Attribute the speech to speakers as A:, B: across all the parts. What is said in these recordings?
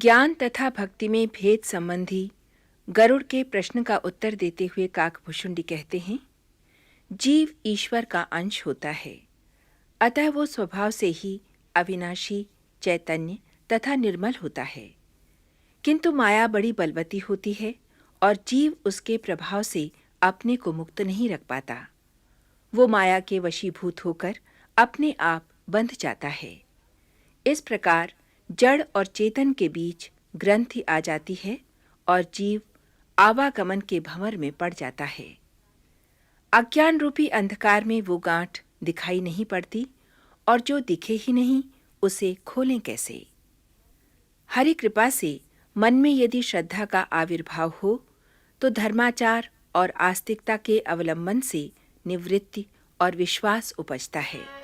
A: ज्ञान तथा भक्ति में भेद संबंधी गरुड़ के प्रश्न का उत्तर देते हुए काकभुशुंडी कहते हैं, जीव ईश्वर का अंश होता है, अतः वो स्वभाव से ही अविनाशी, चैतन्य तथा निर्मल होता है। किंतु माया बड़ी बलवती होती है और जीव उसके प्रभाव से अपने को मुक्त नहीं रख पाता। वो माया के वशीभूत होकर अपने आप बंध जाता है। इस प्रकार जड़ और चेतन के बीच ग्रंथि आ जाती है और जीव आवागमन के भंवर में पड़ जाता है। अज्ञान रूपी अंधकार में वो गांठ दिखाई नहीं पड़ती और जो दिखे ही नहीं उसे खोलें कैसे। हरि कृपा से मन में यदि श्रद्धा का आविर्भाव हो तो धर्माचार और आस्तिकता के अवलंबन से निवृत्ति और विश्वास उपजता है।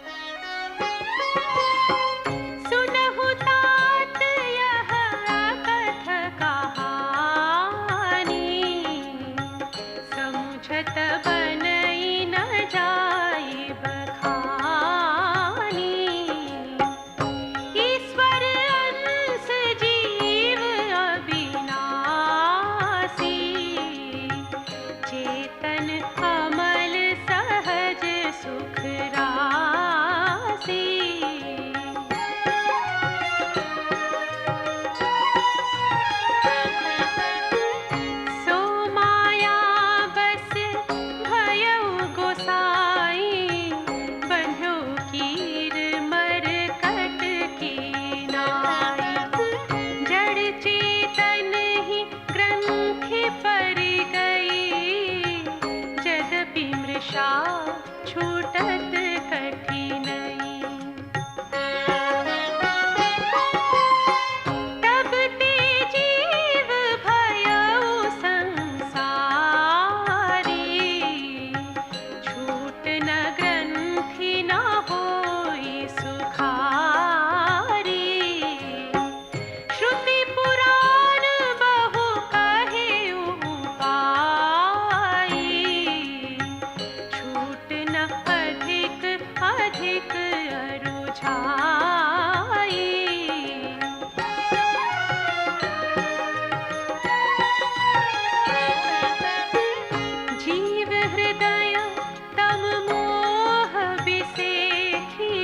B: छूटत कठिनई तब ते जीव भयउ संसारी, छूट न ग्रंथि न होई सुखारी। श्रुति पुराण बहु कहे उपाई, छूट न अधिक अधिक अरुझाई। जीव हृदय तम मोह बिसेखी,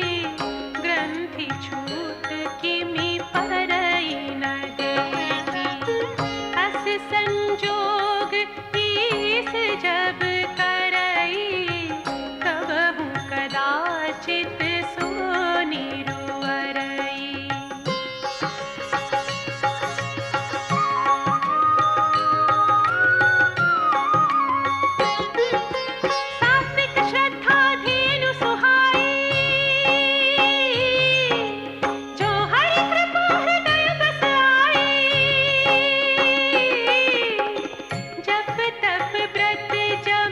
B: ग्रंथि छूट किमि परई न देखी। अस संजोग ईस जब करई, कबहु कदाचित सो निरुअरई। सात्विक श्रद्धा धेनु सुहाई, जो हरि कृपा हृदय बस आई। जप तप व्रत जम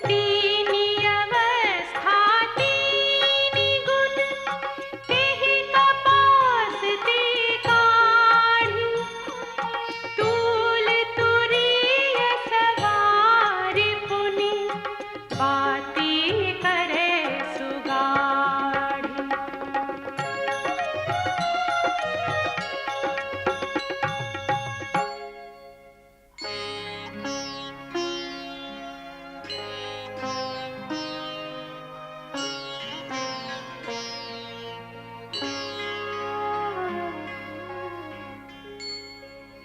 B: तीनी अवस्था तीनी गुण तेहि कपास ते काढ़ी तूल तुरीय सवार पुनि बाती करे सुगाढ़ी।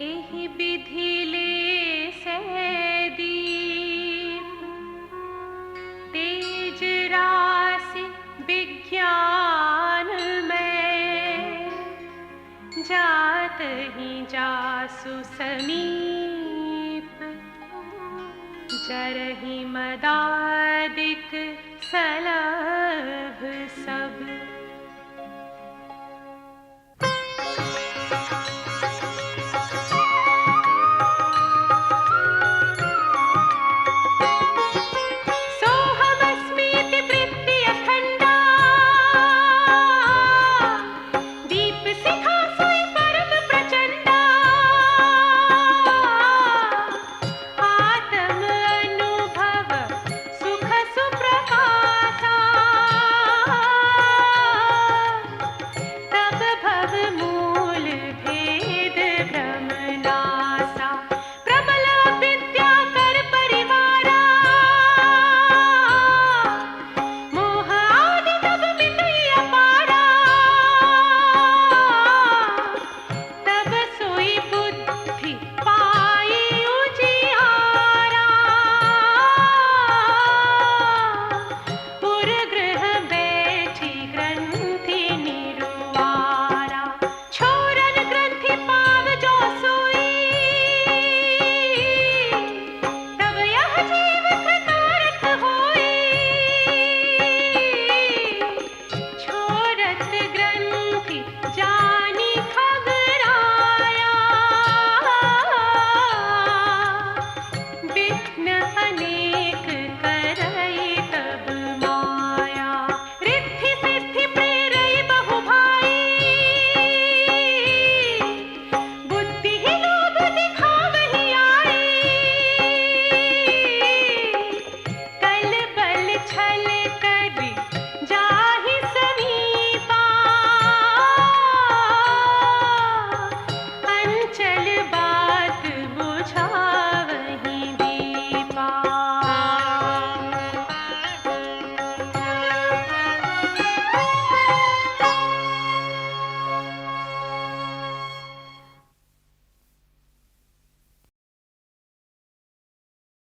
B: एहि विधि ले से दीप तेज राशि विज्ञान में जात ही जासु समीप जरहि मदादिक सलह